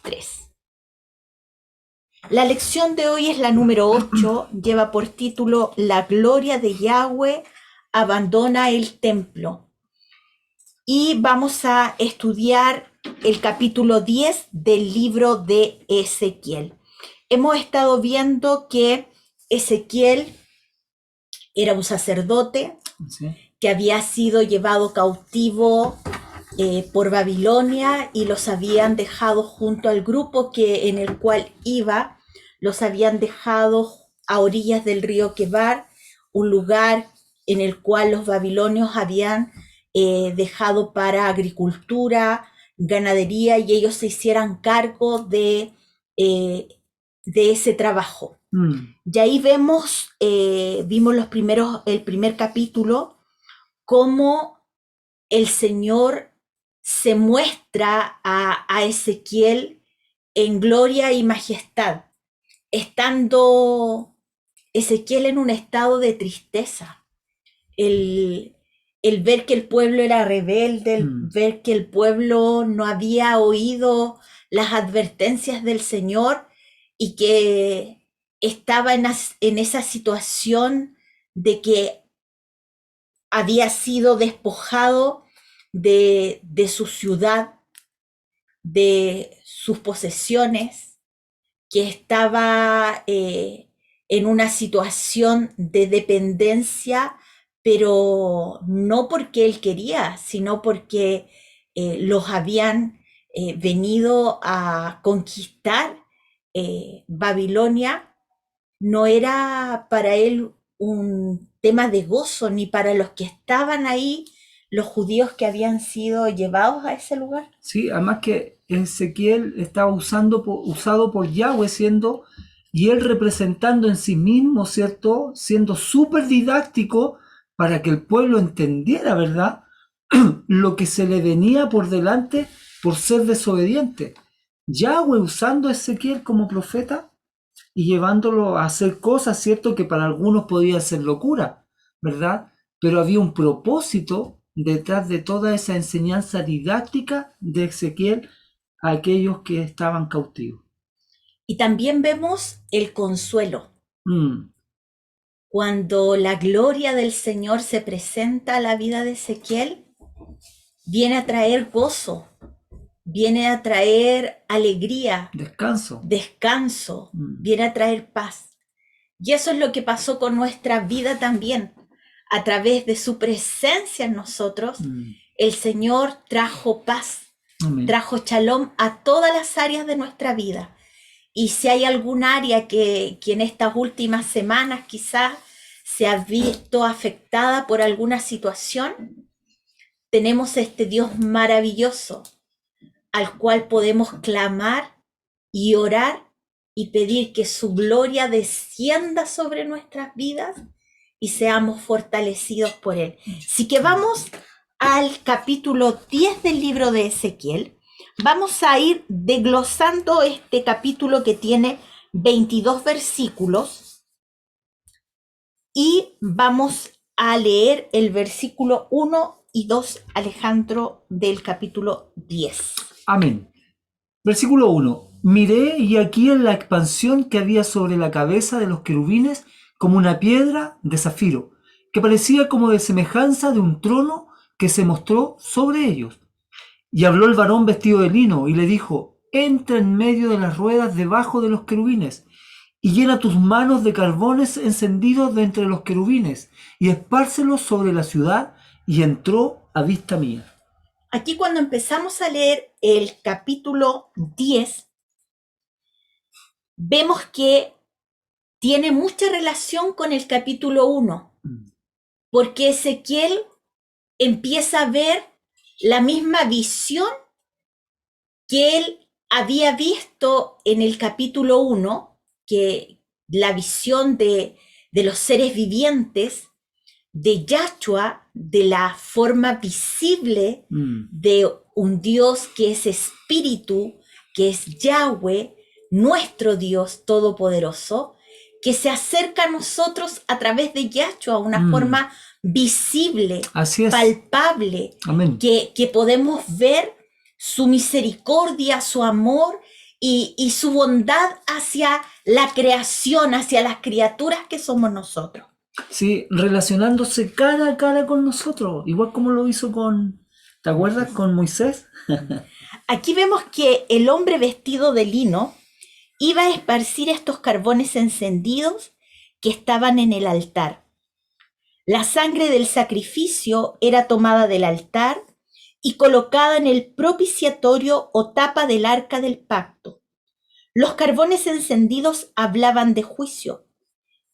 3. La lección de hoy es la número 8, lleva por título La gloria de Yahweh abandona el templo. Y vamos a estudiar el capítulo 10 del libro de Ezequiel. Hemos estado viendo que Ezequiel era un sacerdote que había sido llevado cautivo por Babilonia y los habían dejado junto al grupo en el cual iba, los habían dejado a orillas del río Quebar, un lugar en el cual los babilonios habían dejado para agricultura, ganadería, y ellos se hicieran cargo de ese trabajo. Y ahí vimos el primer capítulo, cómo el Señor se muestra a Ezequiel en gloria y majestad, estando Ezequiel en un estado de tristeza. El ver que el pueblo era rebelde, el ver que el pueblo no había oído las advertencias del Señor y que estaba en esa situación de que había sido despojado de su ciudad, de sus posesiones, que estaba en una situación de dependencia, pero no porque él quería, sino porque los habían venido a conquistar. Babilonia no era para él un tema de gozo, ni para los que estaban ahí, los judíos que habían sido llevados a ese lugar. Sí, además que Ezequiel estaba usado por Yahweh y él representando en sí mismo, ¿cierto? Siendo súper didáctico para que el pueblo entendiera, ¿verdad? Lo que se le venía por delante por ser desobediente. Yahweh usando a Ezequiel como profeta y llevándolo a hacer cosas, ¿cierto? Que para algunos podía ser locura, ¿verdad? Pero había un propósito detrás de toda esa enseñanza didáctica de Ezequiel a aquellos que estaban cautivos. Y también vemos el consuelo. Cuando la gloria del Señor se presenta a la vida de Ezequiel, viene a traer gozo, viene a traer alegría, descanso, viene a traer paz. Y eso es lo que pasó con nuestra vida también. A través de su presencia en nosotros, el Señor trajo paz, trajo shalom a todas las áreas de nuestra vida. Y si hay algún área que en estas últimas semanas quizás se ha visto afectada por alguna situación, tenemos este Dios maravilloso al cual podemos clamar y orar y pedir que su gloria descienda sobre nuestras vidas y seamos fortalecidos por él. Así que vamos al capítulo 10 del libro de Ezequiel. Vamos a ir desglosando este capítulo que tiene 22 versículos y vamos a leer el versículo 1 y 2, Alejandro, del capítulo 10. Amén. Versículo 1. Miré y aquí en la expansión que había sobre la cabeza de los querubines como una piedra de zafiro, que parecía como de semejanza de un trono que se mostró sobre ellos. Y habló el varón vestido de lino y le dijo: entra en medio de las ruedas debajo de los querubines y llena tus manos de carbones encendidos de entre los querubines y espárcelos sobre la ciudad. Y entró a vista mía. Aquí cuando empezamos a leer el capítulo 10, vemos que tiene mucha relación con el capítulo 1, porque Ezequiel empieza a ver la misma visión que él había visto en el capítulo 1, que la visión de los seres vivientes, de Yahshua, de la forma visible de un Dios que es espíritu, que es Yahweh, nuestro Dios todopoderoso, que se acerca a nosotros a través de Yahshua, una forma visible, palpable, que podemos ver su misericordia, su amor, y su bondad hacia la creación, hacia las criaturas que somos nosotros. Sí, relacionándose cara a cara con nosotros, igual como lo hizo ¿te acuerdas? Con Moisés. Aquí vemos que el hombre vestido de lino iba a esparcir estos carbones encendidos que estaban en el altar. La sangre del sacrificio era tomada del altar y colocada en el propiciatorio o tapa del arca del pacto. Los carbones encendidos hablaban de juicio.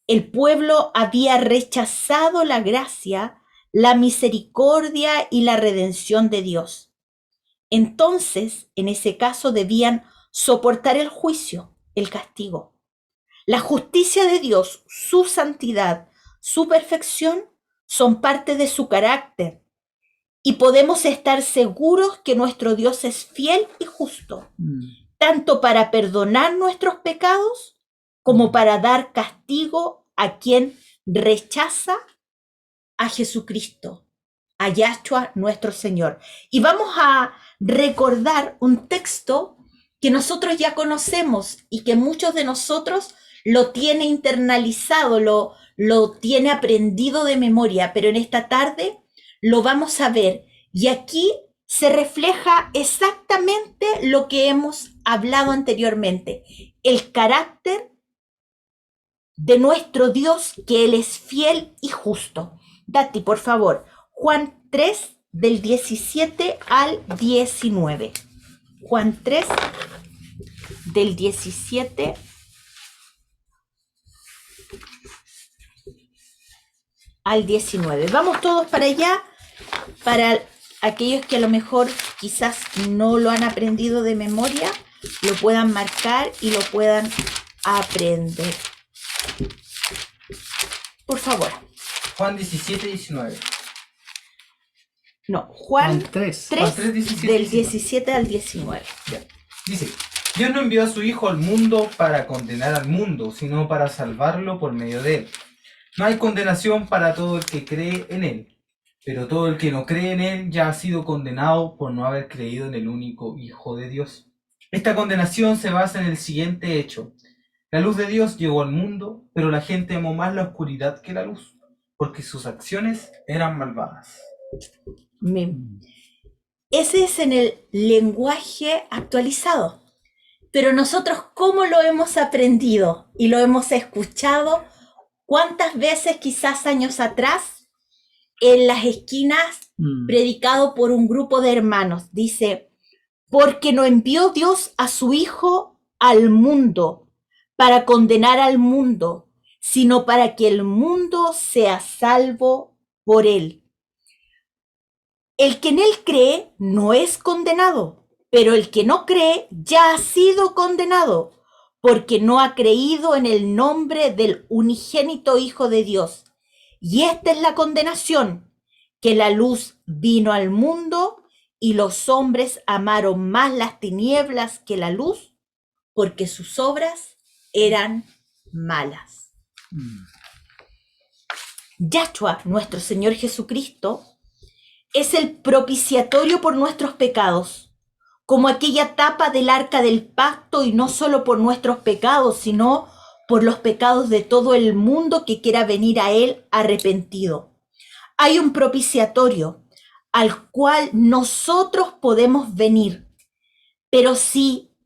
El pueblo había rechazado la gracia, la misericordia y la redención de Dios. Entonces, en ese caso, debían soportar el juicio, el castigo. La justicia de Dios, su santidad, su perfección, son parte de su carácter. Y podemos estar seguros que nuestro Dios es fiel y justo, tanto para perdonar nuestros pecados como para dar castigo a quien rechaza a Jesucristo, a Yahshua nuestro Señor. Y vamos a recordar un texto que nosotros ya conocemos y que muchos de nosotros lo tiene internalizado, lo tiene aprendido de memoria, pero en esta tarde lo vamos a ver. Y aquí se refleja exactamente lo que hemos hablado anteriormente, el carácter de nuestro Dios, que Él es fiel y justo. Dati, por favor, Juan 3, del 17 al 19. Juan 3, del 17 al 19. Vamos todos para allá, para aquellos que a lo mejor quizás no lo han aprendido de memoria, lo puedan marcar y lo puedan aprender. Por favor. Juan 17, 19. No, Juan 3. 3, Juan 3, 17, del 17 al 19. Ya. Dice, Dios no envió a su Hijo al mundo para condenar al mundo, sino para salvarlo por medio de él. No hay condenación para todo el que cree en él, pero todo el que no cree en él ya ha sido condenado por no haber creído en el único Hijo de Dios. Esta condenación se basa en el siguiente hecho. La luz de Dios llegó al mundo, pero la gente amó más la oscuridad que la luz, porque sus acciones eran malvadas. Ese es en el lenguaje actualizado. Pero nosotros, ¿cómo lo hemos aprendido y lo hemos escuchado? ¿Cuántas veces, quizás años atrás, en las esquinas, predicado por un grupo de hermanos? Dice, porque no envió Dios a su Hijo al mundo para condenar al mundo, sino para que el mundo sea salvo por él. El que en él cree no es condenado, pero el que no cree ya ha sido condenado, porque no ha creído en el nombre del unigénito Hijo de Dios. Y esta es la condenación, que la luz vino al mundo y los hombres amaron más las tinieblas que la luz, porque sus obras eran malas. Yahshua, nuestro Señor Jesucristo, es el propiciatorio por nuestros pecados, como aquella tapa del arca del pacto, y no solo por nuestros pecados, sino por los pecados de todo el mundo que quiera venir a Él arrepentido. Hay un propiciatorio al cual nosotros podemos venir, pero si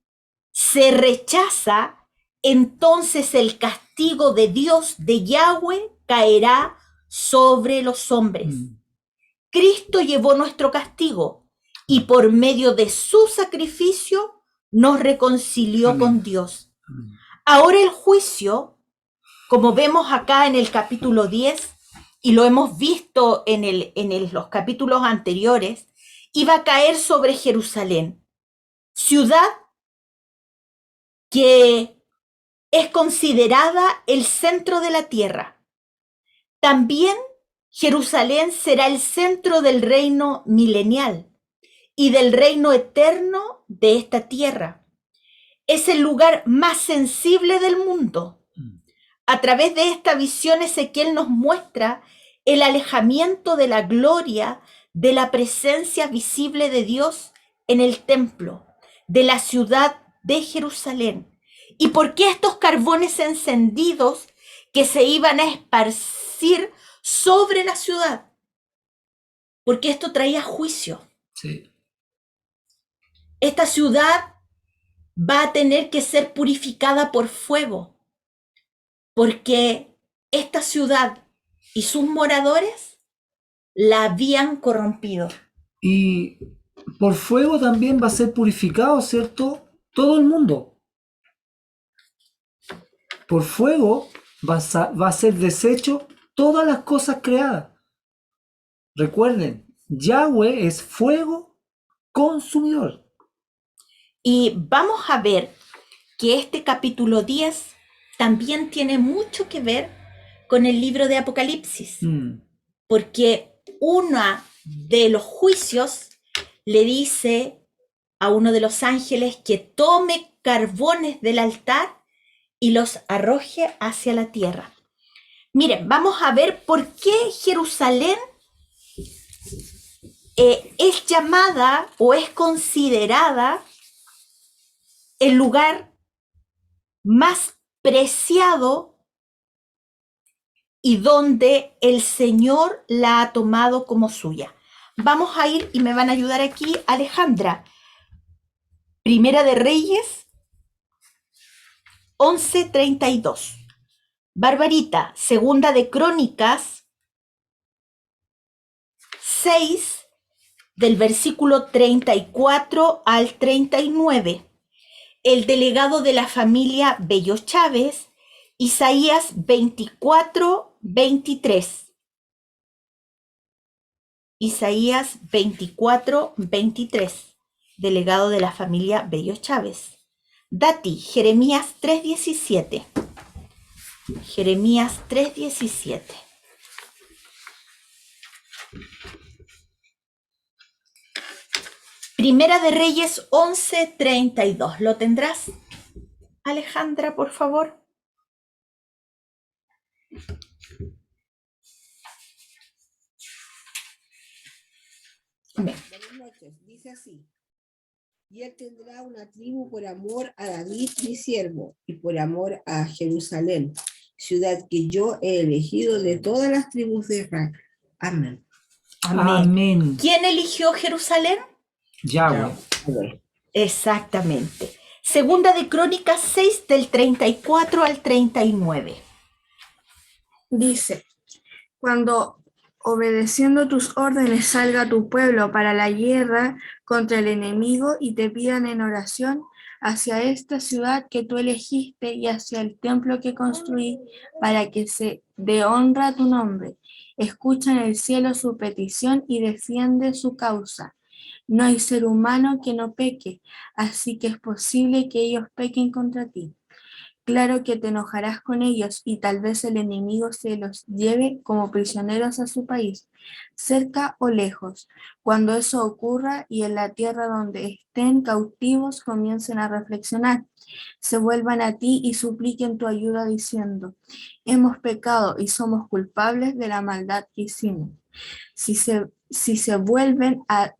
se rechaza, entonces el castigo de Dios, de Yahweh, caerá sobre los hombres. Cristo llevó nuestro castigo y por medio de su sacrificio nos reconcilió con Dios. Ahora el juicio, como vemos acá en el capítulo 10, y lo hemos visto en los capítulos anteriores, iba a caer sobre Jerusalén, ciudad que es considerada el centro de la tierra. También Jerusalén será el centro del reino milenial y del reino eterno de esta tierra. Es el lugar más sensible del mundo. A través de esta visión, Ezequiel nos muestra el alejamiento de la gloria, de la presencia visible de Dios en el templo, de la ciudad de Jerusalén. ¿Y por qué estos carbones encendidos que se iban a esparcir sobre la ciudad? Porque esto traía juicio. Sí. Esta ciudad va a tener que ser purificada por fuego, porque esta ciudad y sus moradores la habían corrompido. Y por fuego también va a ser purificado, ¿cierto? Todo el mundo. Por fuego va a ser deshecho todas las cosas creadas. Recuerden, Yahweh es fuego consumidor. Y vamos a ver que este capítulo 10 también tiene mucho que ver con el libro de Apocalipsis, porque uno de los juicios le dice a uno de los ángeles que tome carbones del altar y los arroje hacia la tierra. Miren, vamos a ver por qué Jerusalén es llamada o es considerada el lugar más preciado y donde el Señor la ha tomado como suya. Vamos a ir y me van a ayudar aquí Alejandra. Primera de Reyes 11:32. Barbarita, Segunda de Crónicas 6, del versículo 34 al 39. El delegado de la familia Bello Chávez, Isaías 24:23. Isaías 24:23, delegado de la familia Bello Chávez. Dati, Jeremías 3:17. Jeremías 3:17. Primera de Reyes 11:32. ¿Lo tendrás, Alejandra, por favor? Buenas noches, dice así. Y él tendrá una tribu por amor a David, mi siervo, y por amor a Jerusalén, ciudad que yo he elegido de todas las tribus de Israel. Amén. Amén. ¿Quién eligió Jerusalén? Yahweh. Exactamente. Segunda de Crónicas 6, del 34 al 39. Dice, cuando obedeciendo tus órdenes salga tu pueblo para la guerra contra el enemigo y te pidan en oración hacia esta ciudad que tú elegiste y hacia el templo que construí para que se dé honra a tu nombre. Escucha en el cielo su petición y defiende su causa. No hay ser humano que no peque, así que es posible que ellos pequen contra ti. Claro que te enojarás con ellos y tal vez el enemigo se los lleve como prisioneros a su país, cerca o lejos. Cuando eso ocurra y en la tierra donde estén cautivos comiencen a reflexionar, se vuelvan a ti y supliquen tu ayuda diciendo, hemos pecado y somos culpables de la maldad que hicimos. Si se vuelven a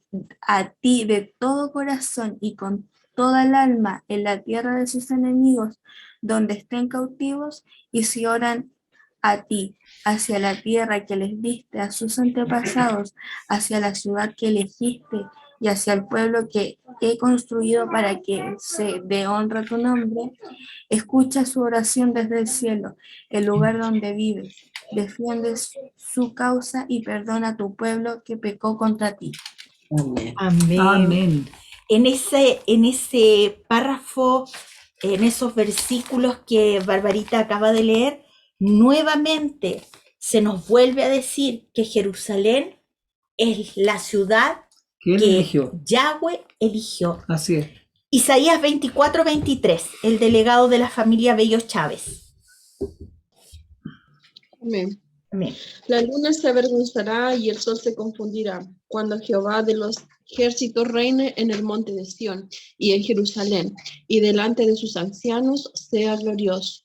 ti de todo corazón y con toda el alma en la tierra de sus enemigos, donde estén cautivos, y si oran a ti, hacia la tierra que les diste a sus antepasados, hacia la ciudad que elegiste y hacia el pueblo que he construido para que se dé honra a tu nombre, escucha su oración desde el cielo, el lugar donde vives, defiende su causa y perdona a tu pueblo que pecó contra ti. Amén. Amén. Amén. En ese párrafo, en esos versículos que Barbarita acaba de leer, nuevamente se nos vuelve a decir que Jerusalén es la ciudad ¿Quién que eligió? Yahweh eligió. Así es. Isaías 24:23, el delegado de la familia Bello Chávez. Amén. Amén. La luna se avergonzará y el sol se confundirá, cuando Jehová de los ejércitos reine en el monte de Sión y en Jerusalén, y delante de sus ancianos sea glorioso.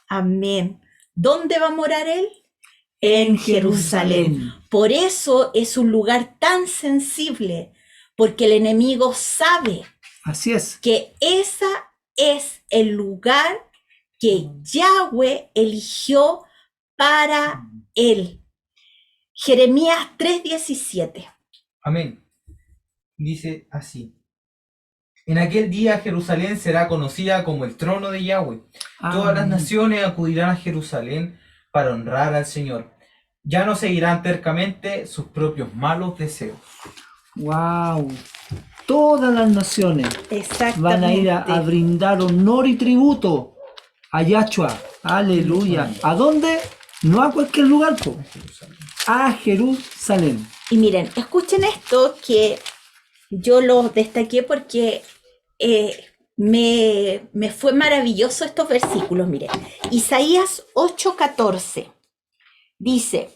Amén. ¿Dónde va a morar él? En Jerusalén. Por eso es un lugar tan sensible, porque el enemigo sabe Así es. que ese es el lugar que Yahweh eligió para él. Jeremías 3:17. Amén. Dice así. En aquel día Jerusalén será conocida como el trono de Yahweh. Todas las Amén. naciones acudirán a Jerusalén para honrar al Señor. Ya no seguirán tercamente sus propios malos deseos. Wow. Todas las naciones van a ir a Exactamente. brindar honor y tributo a Yahshua. Aleluya. ¿A dónde? No a cualquier lugar, po. A Jerusalén. Y miren, escuchen esto que yo lo destaqué porque me fue maravilloso estos versículos. Miren, Isaías 8:14 dice,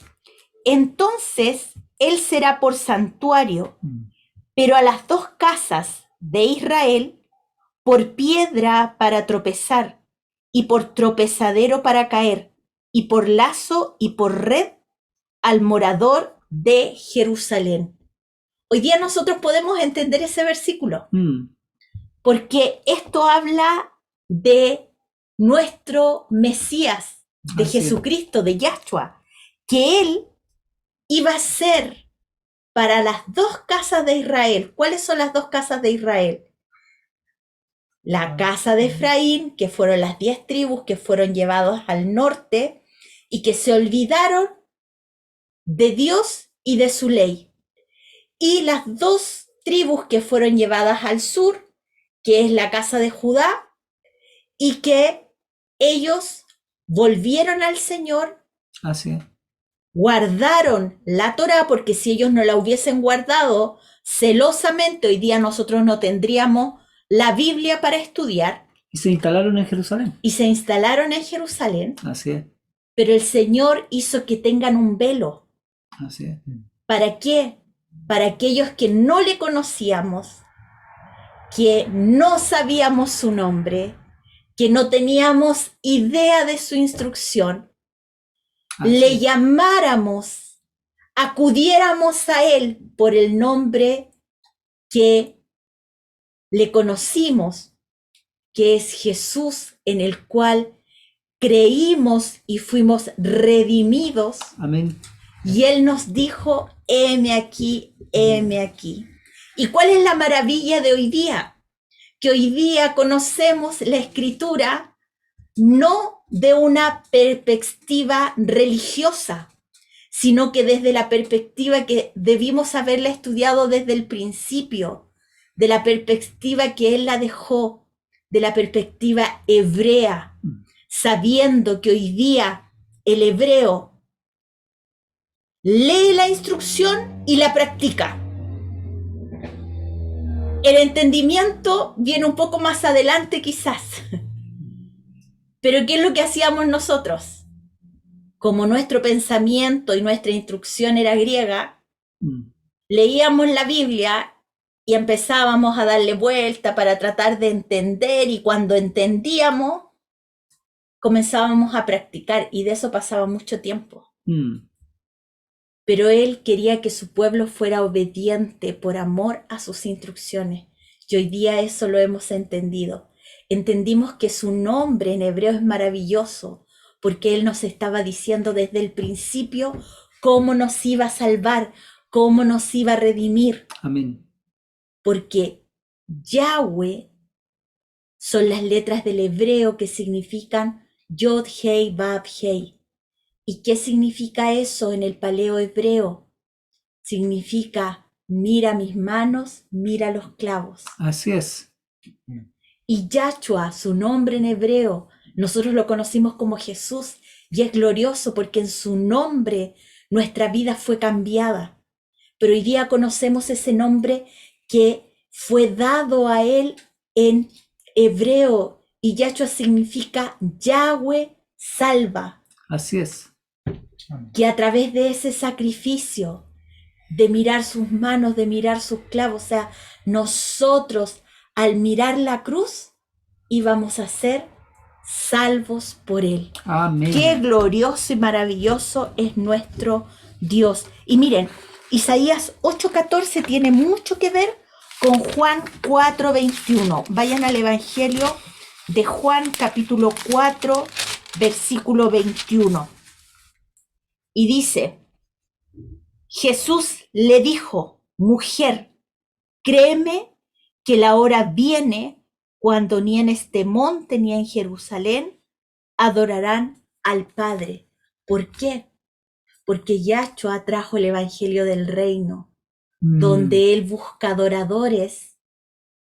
entonces él será por santuario, pero a las dos casas de Israel por piedra para tropezar, y por tropezadero para caer, y por lazo y por red al morador de Jerusalén. Hoy día nosotros podemos entender ese versículo, porque esto habla de nuestro Mesías, de Así es. Jesucristo, de Yahshua, que él iba a ser para las dos casas de Israel. ¿Cuáles son las dos casas de Israel? La casa de Efraín, que fueron las 10 tribus que fueron llevados al norte y que se olvidaron de Dios y de su ley. Y las dos tribus que fueron llevadas al sur, que es la casa de Judá, y que ellos volvieron al Señor, Así es. guardaron la Torá, porque si ellos no la hubiesen guardado celosamente, hoy día nosotros no tendríamos la Biblia para estudiar, Y se instalaron en Jerusalén. y se instalaron en Jerusalén, Así es. pero el Señor hizo que tengan un velo. Así es. ¿Para qué? Para aquellos que no le conocíamos, que no sabíamos su nombre, que no teníamos idea de su instrucción, Así le es. llamáramos, acudiéramos a él por el nombre que le conocimos, que es Jesús, en el cual creímos y fuimos redimidos. Amén. Y él nos dijo, heme aquí, heme aquí. ¿Y cuál es la maravilla de hoy día? Que hoy día conocemos la escritura no de una perspectiva religiosa, sino que desde la perspectiva que debimos haberla estudiado desde el principio, de la perspectiva que él la dejó, de la perspectiva hebrea, sabiendo que hoy día el hebreo lee la instrucción y la practica. El entendimiento viene un poco más adelante quizás. Pero ¿qué es lo que hacíamos nosotros? Como nuestro pensamiento y nuestra instrucción era griega, leíamos la Biblia y empezábamos a darle vuelta para tratar de entender, y cuando entendíamos, comenzábamos a practicar, y de eso pasaba mucho tiempo. Pero él quería que su pueblo fuera obediente por amor a sus instrucciones. Y hoy día eso lo hemos entendido. Entendimos que su nombre en hebreo es maravilloso, porque él nos estaba diciendo desde el principio cómo nos iba a salvar, cómo nos iba a redimir. Amén. Porque Yahweh son las letras del hebreo que significan Yod, Hei, Vav, Hei. ¿Y qué significa eso en el paleo hebreo? Significa, mira mis manos, mira los clavos. Así es. Y Yahshua, su nombre en hebreo, nosotros lo conocimos como Jesús, y es glorioso porque en su nombre nuestra vida fue cambiada. Pero hoy día conocemos ese nombre que fue dado a él en hebreo, y Yahshua significa Yahweh salva. Así es. Que a través de ese sacrificio, de mirar sus manos, de mirar sus clavos, o sea, nosotros al mirar la cruz íbamos a ser salvos por él. Amén. Qué glorioso y maravilloso es nuestro Dios. Y miren, Isaías 8:14 tiene mucho que ver con Juan 4:21. Vayan al Evangelio de Juan capítulo 4, versículo 21. Y dice, Jesús le dijo, mujer, créeme que la hora viene cuando ni en este monte ni en Jerusalén adorarán al Padre. ¿Por qué? Porque Yahshua trajo el Evangelio del reino, donde Él busca adoradores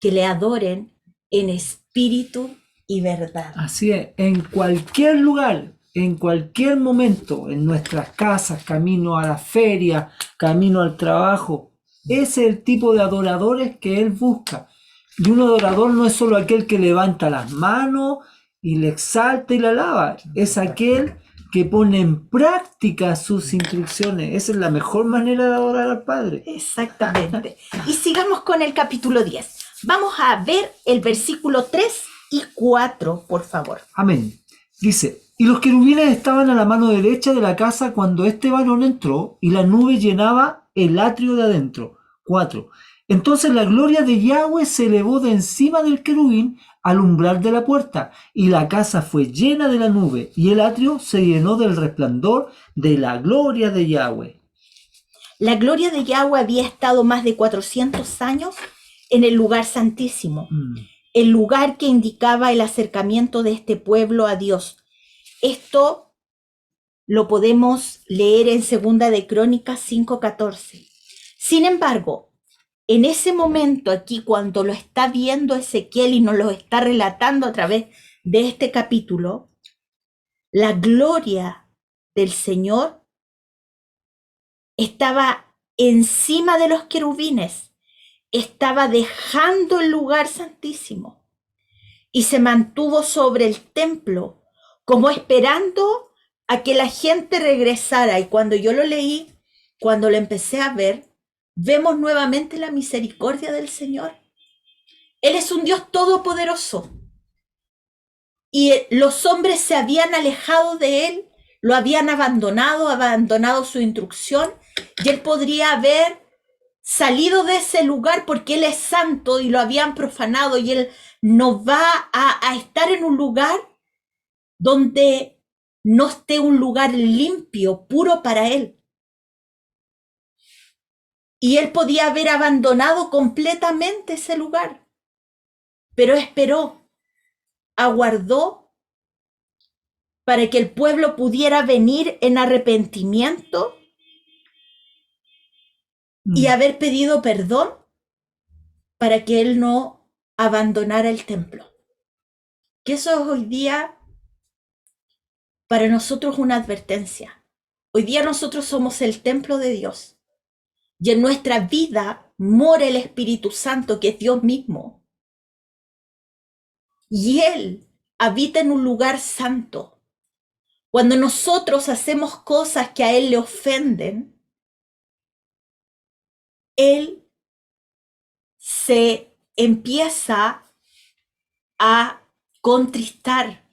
que le adoren en espíritu y verdad. Así es, en cualquier lugar, en cualquier momento, en nuestras casas, camino a la feria, camino al trabajo, ese es el tipo de adoradores que Él busca. Y un adorador no es solo aquel que levanta las manos y le exalta y la alaba, es aquel que pone en práctica sus instrucciones. Esa es la mejor manera de adorar al Padre. Exactamente. Y sigamos con el capítulo 10. Vamos a ver el versículo 3 y 4, por favor. Amén. Dice, y los querubines estaban a la mano derecha de la casa cuando este varón entró, y la nube llenaba el atrio de adentro. 4. Entonces la gloria de Yahweh se elevó de encima del querubín al umbral de la puerta, y la casa fue llena de la nube, y el atrio se llenó del resplandor de la gloria de Yahweh. La gloria de Yahweh había estado más de 400 años en el lugar santísimo, el lugar que indicaba el acercamiento de este pueblo a Dios. Esto lo podemos leer en 2 de Crónicas 5:14. Sin embargo, en ese momento aquí, cuando lo está viendo Ezequiel y nos lo está relatando a través de este capítulo, la gloria del Señor estaba encima de los querubines, estaba dejando el lugar santísimo y se mantuvo sobre el templo como esperando a que la gente regresara. Y cuando yo lo leí, cuando lo empecé a ver, vemos nuevamente la misericordia del Señor. Él es un Dios todopoderoso. Y los hombres se habían alejado de Él, lo habían abandonado su instrucción, y Él podría haber salido de ese lugar porque Él es santo y lo habían profanado, y Él no va a estar en un lugar donde no esté un lugar limpio, puro para Él. Y Él podía haber abandonado completamente ese lugar, pero esperó, aguardó para que el pueblo pudiera venir en arrepentimiento y haber pedido perdón para que Él no abandonara el templo. Que eso es hoy día para nosotros una advertencia. Hoy día nosotros somos el templo de Dios. Y en nuestra vida mora el Espíritu Santo, que es Dios mismo. Y Él habita en un lugar santo. Cuando nosotros hacemos cosas que a Él le ofenden, Él se empieza a contristar.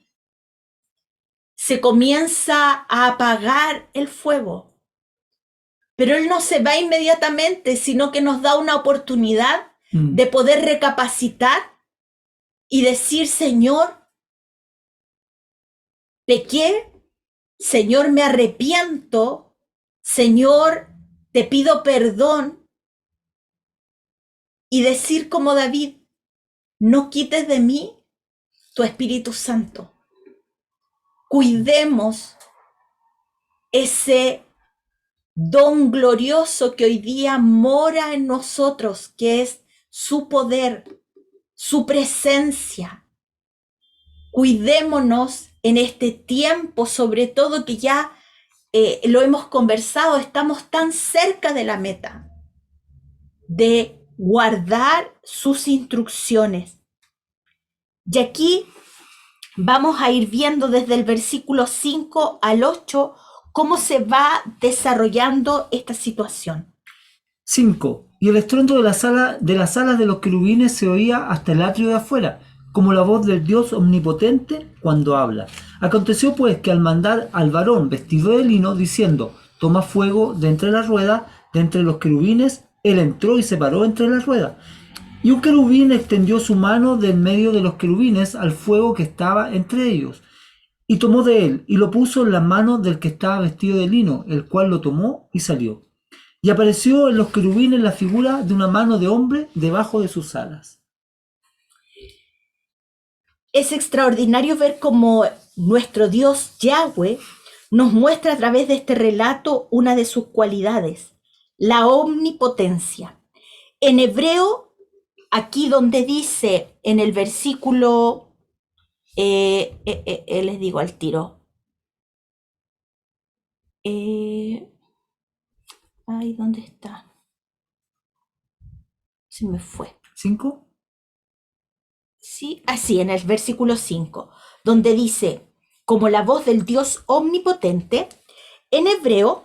Se comienza a apagar el fuego. Pero Él no se va inmediatamente, sino que nos da una oportunidad de poder recapacitar y decir, Señor, pequé, Señor, me arrepiento, Señor, te pido perdón. Y decir como David, no quites de mí tu Espíritu Santo. Cuidemos ese don glorioso que hoy día mora en nosotros, que es su poder, su presencia. Cuidémonos en este tiempo, sobre todo que ya lo hemos conversado, estamos tan cerca de la meta, de guardar sus instrucciones. Y aquí vamos a ir viendo desde el versículo 5 al 8 cómo se va desarrollando esta situación. 5. Y el estruendo de las alas de los querubines se oía hasta el atrio de afuera, como la voz del Dios omnipotente cuando habla. Aconteció pues que al mandar al varón vestido de lino, diciendo, toma fuego de entre las ruedas, de entre los querubines, él entró y se paró entre las ruedas. Y un querubín extendió su mano del medio de los querubines al fuego que estaba entre ellos, y tomó de él, y lo puso en las manos del que estaba vestido de lino, el cual lo tomó y salió. Y apareció en los querubines la figura de una mano de hombre debajo de sus alas. Es extraordinario ver cómo nuestro Dios Yahweh nos muestra a través de este relato una de sus cualidades, la omnipotencia. En hebreo, aquí donde dice en el versículo, les digo al tiro, ay, ¿dónde está? Se me fue. 5. Sí, así, en el versículo 5, donde dice, como la voz del Dios omnipotente, en hebreo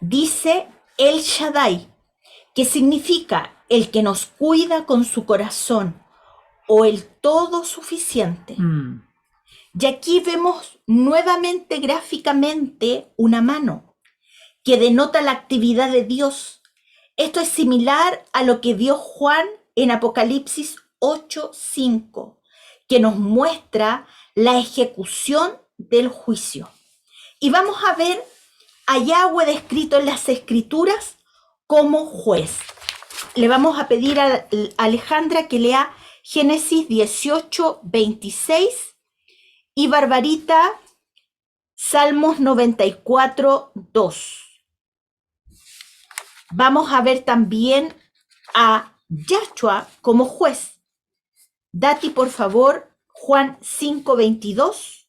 dice El Shaddai, que significa el que nos cuida con su corazón o el todo suficiente. Y aquí vemos nuevamente gráficamente una mano que denota la actividad de Dios. Esto es similar a lo que vio Juan en Apocalipsis 8:5, que nos muestra la ejecución del juicio. Y vamos a ver a Yahweh descrito en las Escrituras como juez. Le vamos a pedir a Alejandra que lea Génesis 18:26 y Barbarita Salmos 94:2. Vamos a ver también a Yahshua como juez. Dati, por favor, Juan 5:22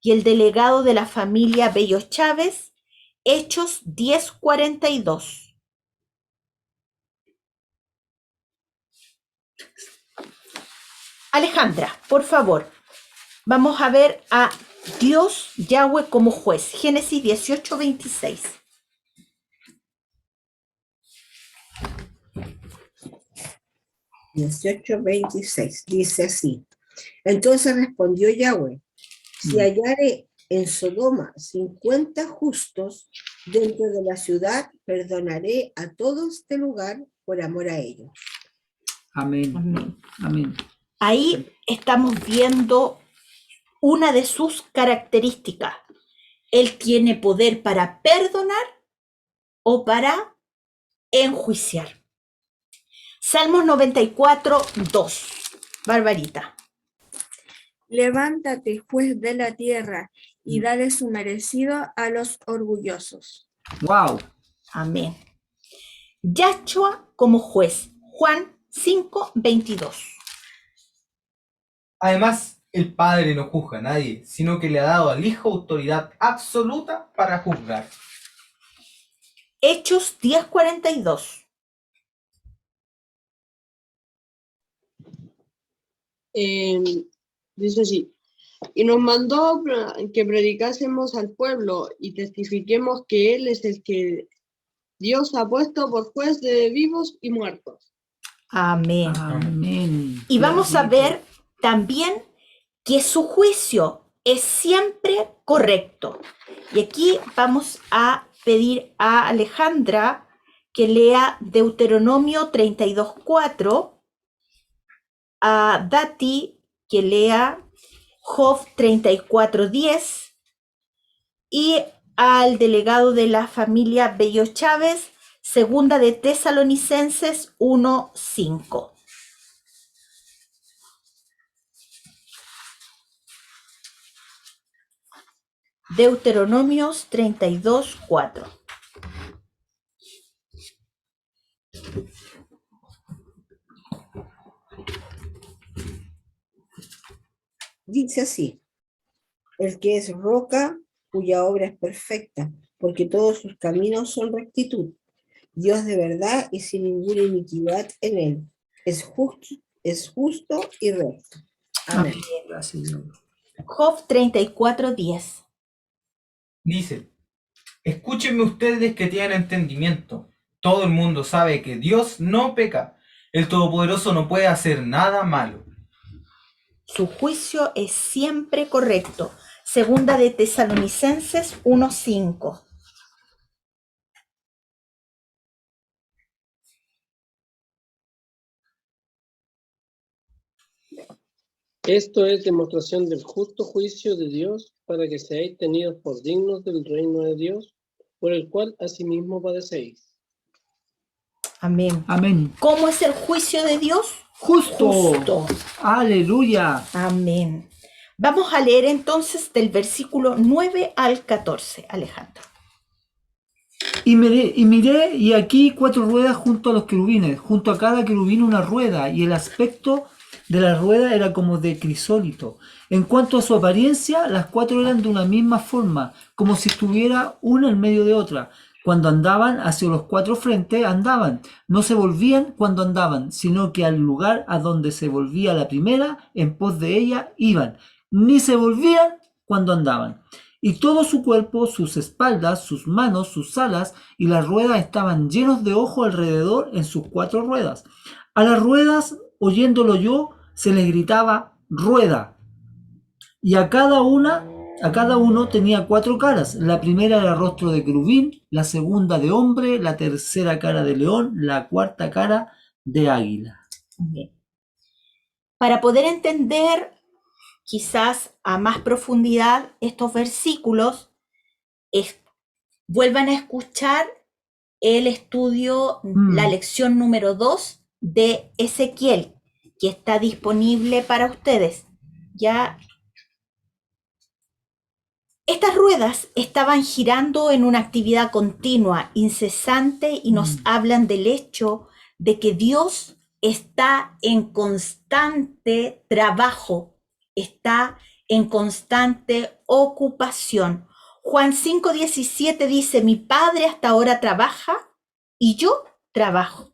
y el delegado de la familia Bello Chávez, Hechos 10:42. Alejandra, por favor, vamos a ver a Dios Yahweh como juez. Génesis 18:26. Dice así. Entonces respondió Yahweh, si hallare en Sodoma 50 justos dentro de la ciudad, perdonaré a todos de lugar por amor a ellos. Amén. Amén. Amén. Ahí estamos viendo una de sus características. Él tiene poder para perdonar o para enjuiciar. Salmos 94:2. Barbarita. Levántate, juez de la tierra, y dale su merecido a los orgullosos. Wow. Amén. Yahshua como juez. Juan 5:22. Además, el Padre no juzga a nadie, sino que le ha dado al Hijo autoridad absoluta para juzgar. Hechos 10:42. Dice así, y nos mandó que predicásemos al pueblo y testifiquemos que Él es el que Dios ha puesto por juez de vivos y muertos. Amén. Amén. Y vamos a ver también que su juicio es siempre correcto. Y aquí vamos a pedir a Alejandra que lea Deuteronomio 32:4, a Dati que lea Job 34:10 y al delegado de la familia Bello Chávez, segunda de Tesalonicenses 1:5. Deuteronomios 32:4. Dice así, el que es roca, cuya obra es perfecta, porque todos sus caminos son rectitud. Dios de verdad y sin ninguna iniquidad en él. Es justo y recto. Amén. Gracias, Dios. Job 34:10. Dice, escúchenme ustedes que tienen entendimiento. Todo el mundo sabe que Dios no peca. El Todopoderoso no puede hacer nada malo. Su juicio es siempre correcto. Segunda de Tesalonicenses 1:5. Esto es demostración del justo juicio de Dios para que seáis tenidos por dignos del reino de Dios, por el cual asimismo padecéis. Amén. Amén. ¿Cómo es el juicio de Dios? Justo. Justo. Aleluya. Amén. Vamos a leer entonces del versículo 9 al 14, Alejandro. Y miré, y aquí 4 ruedas junto a los querubines, junto a cada querubín una rueda, y el aspecto de la rueda era como de crisólito. En cuanto a su apariencia, las 4 eran de una misma forma, como si estuviera una en medio de otra. Cuando andaban hacia los 4 frentes, andaban. No se volvían cuando andaban, sino que al lugar a donde se volvía la primera, en pos de ella, iban. Ni se volvían cuando andaban. Y todo su cuerpo, sus espaldas, sus manos, sus alas y las ruedas estaban llenos de ojos alrededor en sus 4 ruedas. A las ruedas, oyéndolo yo, se les gritaba rueda. Y a cada uno tenía 4 caras. La primera era rostro de querubín, la segunda de hombre, la tercera cara de león, la cuarta cara de águila. Bien. Para poder entender quizás a más profundidad estos versículos, vuelvan a escuchar el estudio, la lección número 2 de Ezequiel, que está disponible para ustedes. Ya estas ruedas estaban girando en una actividad continua, incesante, y nos hablan del hecho de que Dios está en constante trabajo, está en constante ocupación. Juan 5:17 dice, mi Padre hasta ahora trabaja y yo trabajo.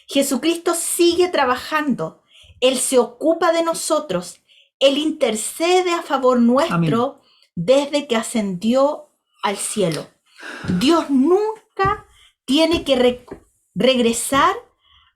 Jesucristo sigue trabajando, Él se ocupa de nosotros, Él intercede a favor nuestro. Amén. Desde que ascendió al cielo. Dios nunca tiene que regresar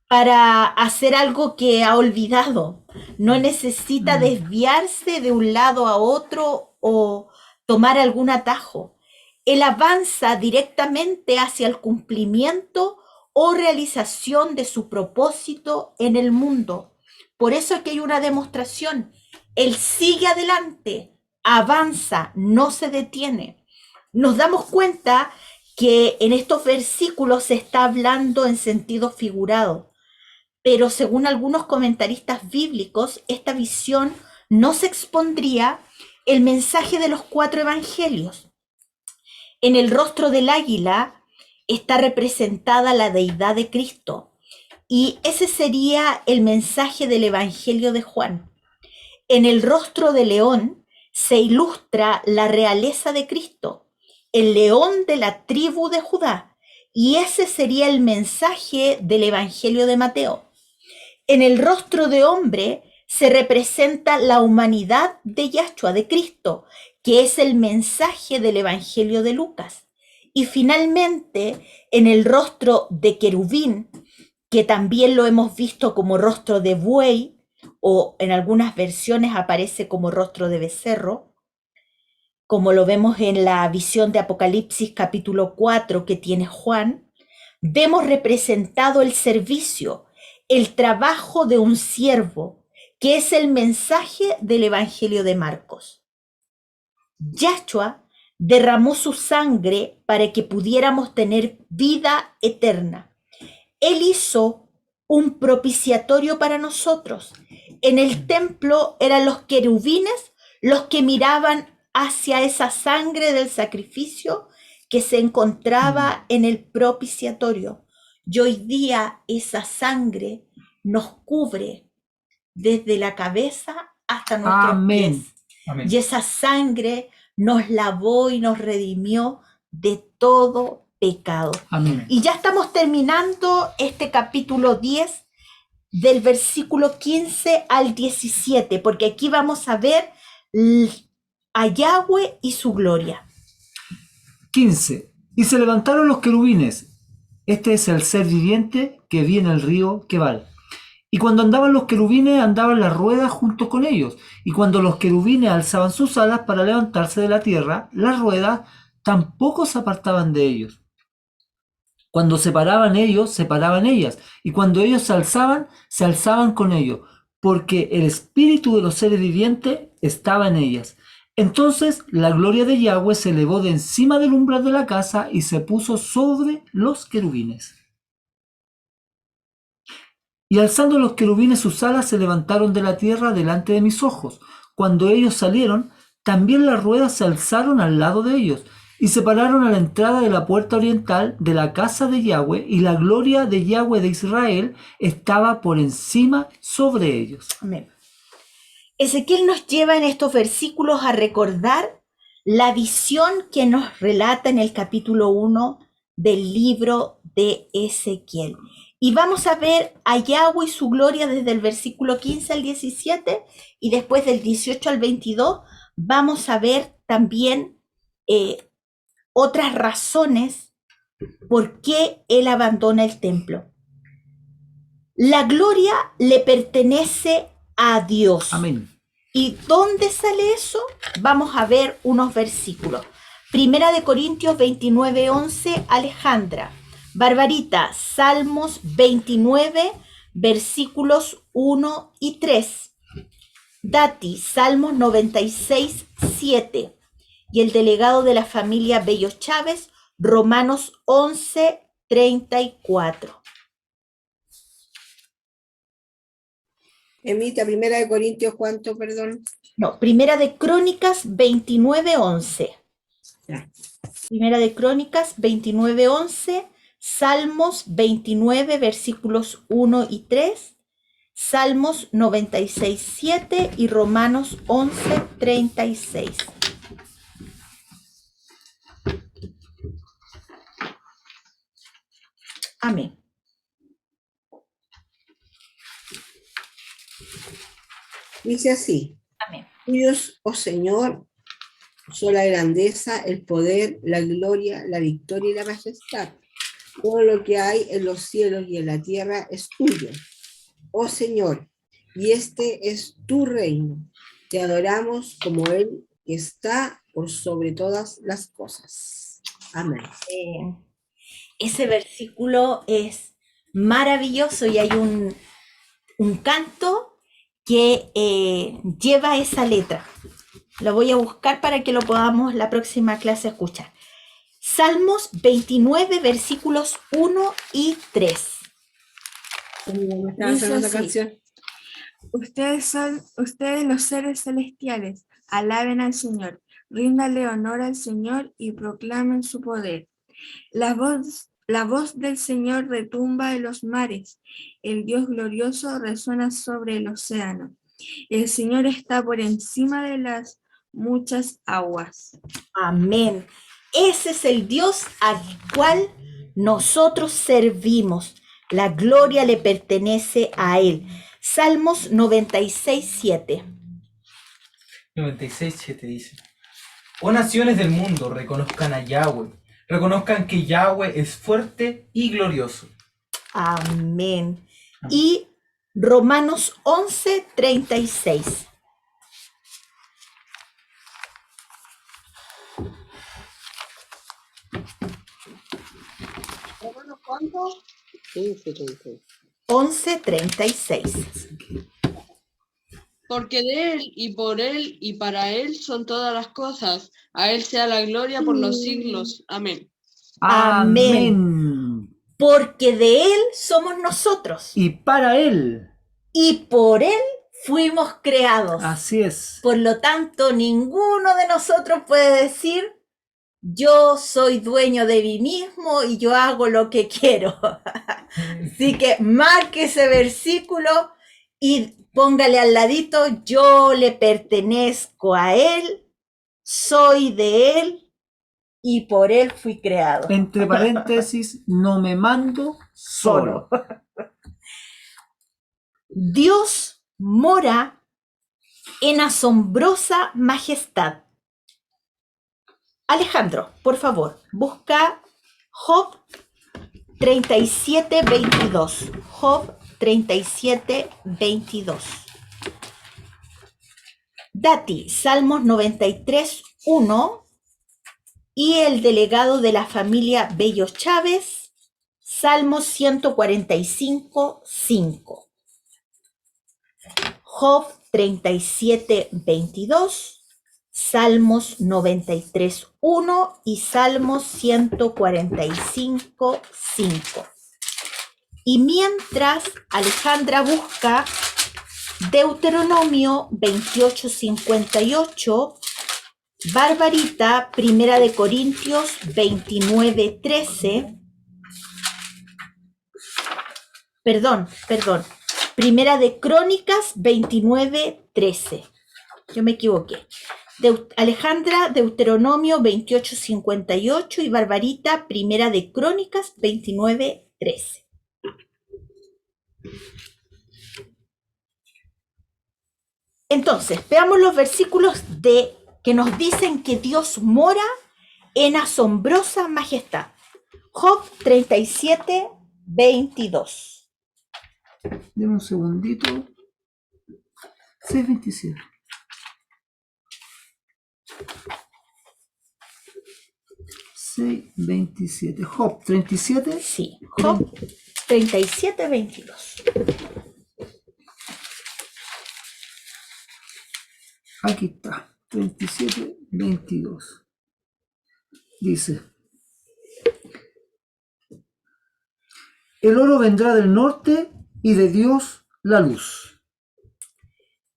para hacer algo que ha olvidado. No necesita desviarse de un lado a otro o tomar algún atajo. Él avanza directamente hacia el cumplimiento o realización de su propósito en el mundo. Por eso aquí hay una demostración. Él sigue adelante. Avanza, no se detiene. Nos damos cuenta que en estos versículos se está hablando en sentido figurado, pero según algunos comentaristas bíblicos, esta visión no se expondría el mensaje de los 4 evangelios. En el rostro del águila está representada la deidad de Cristo, y ese sería el mensaje del evangelio de Juan. En el rostro del león se ilustra la realeza de Cristo, el león de la tribu de Judá, y ese sería el mensaje del Evangelio de Mateo. En el rostro de hombre se representa la humanidad de Yahshua, de Cristo, que es el mensaje del Evangelio de Lucas. Y finalmente, en el rostro de querubín, que también lo hemos visto como rostro de buey, o en algunas versiones aparece como rostro de becerro, como lo vemos en la visión de Apocalipsis capítulo 4 que tiene Juan, vemos representado el servicio, el trabajo de un siervo, que es el mensaje del Evangelio de Marcos. Yahshua derramó su sangre para que pudiéramos tener vida eterna. Él hizo un propiciatorio para nosotros. En el templo eran los querubines los que miraban hacia esa sangre del sacrificio que se encontraba en el propiciatorio. Y hoy día esa sangre nos cubre desde la cabeza hasta nuestros pies. Amén. Y esa sangre nos lavó y nos redimió de todo pecado. Amén. Y ya estamos terminando este capítulo 10 del versículo 15 al 17, porque aquí vamos a ver a Yahweh y su gloria. 15. Y se levantaron los querubines. Este es el ser viviente que vi en el río Quebal. Y cuando andaban los querubines, andaban las ruedas junto con ellos. Y cuando los querubines alzaban sus alas para levantarse de la tierra, las ruedas tampoco se apartaban de ellos. Cuando se paraban ellos, se paraban ellas. Y cuando ellos se alzaban con ellos. porque el espíritu de los seres vivientes estaba en ellas. Entonces la gloria de Yahweh se elevó de encima del umbral de la casa y se puso sobre los querubines. Y alzando los querubines sus alas se levantaron de la tierra delante de mis ojos. Cuando ellos salieron, también las ruedas se alzaron al lado de ellos y se pararon a la entrada de la puerta oriental de la casa de Yahweh, y la gloria de Yahweh de Israel estaba por encima sobre ellos. Amén. Ezequiel nos lleva en estos versículos a recordar la visión que nos relata en el capítulo 1 del libro de Ezequiel. Y vamos a ver a Yahweh y su gloria desde el versículo 15 al 17, y después del 18 al 22 vamos a ver también otras razones por qué él abandona el templo. La gloria le pertenece a Dios. Amén. ¿Y dónde sale eso? Vamos a ver unos versículos. Primera de Corintios 29:11, Alejandra. Barbarita, Salmos 29, versículos 1 y 3. Dati, Salmos 96:7. Y el delegado de la familia Bello Chávez, Romanos 11:34. Emita, Primera de Corintios, ¿cuánto, perdón? No, Primera de Crónicas 29:11. Ya. Primera de Crónicas 29:11, Salmos 29, versículos 1 y 3, Salmos 96:7 y Romanos 11:36. Amén. Dice así: Amén. tuyos, oh Señor, son la grandeza, el poder, la gloria, la victoria y la majestad. Todo lo que hay en los cielos y en la tierra es tuyo, oh Señor, y este es tu reino. Te adoramos como Él que está por sobre todas las cosas. Amén. Ese versículo es maravilloso y hay un canto que lleva esa letra. Lo voy a buscar para que lo podamos la próxima clase escuchar. Salmos 29, versículos 1 y 3. Dice así: ustedes los seres celestiales, alaben al Señor, ríndale honor al Señor y proclamen su poder. La voz del Señor retumba en los mares, el Dios glorioso resuena sobre el océano. El Señor está por encima de las muchas aguas. Amén. Ese es el Dios al cual nosotros servimos. La gloria le pertenece a Él. Salmos 96:7. 96:7 dice: oh naciones del mundo, reconozcan a Yahweh. Reconozcan que Yahweh es fuerte y glorioso. Amén. Y Romanos 11:36. ¿Cuánto? 11:36. Porque de Él, y por Él, y para Él son todas las cosas. A Él sea la gloria por los siglos. Amén. Amén. Porque de Él somos nosotros. Y para Él. Y por Él fuimos creados. Así es. Por lo tanto, ninguno de nosotros puede decir: yo soy dueño de mí mismo y yo hago lo que quiero. Así que marque ese versículo y póngale al ladito: yo le pertenezco a Él, soy de Él y por Él fui creado. Entre paréntesis, no me mando solo. Dios mora en asombrosa majestad. Alejandro, por favor, busca Job 37:22. Job 37:22. Dati, Salmos 93:1. Y el delegado de la familia Bello Chávez, Salmos 145:5. Job 37:22, Salmos 93:1 y Salmos 145:5. Y mientras Alejandra busca Deuteronomio 28:58, Barbarita, Primera de Corintios 29:13, perdón, Primera de Crónicas 29:13. Yo me equivoqué. Alejandra, Deuteronomio 28:58 y Barbarita, Primera de Crónicas 29:13. Entonces, veamos los versículos que nos dicen que Dios mora en asombrosa majestad. Job 37:22. Deme un segundito. 6:27. Job 37. Sí, Job 37:22. Aquí está, 37:22. Dice: el oro vendrá del norte y de Dios la luz.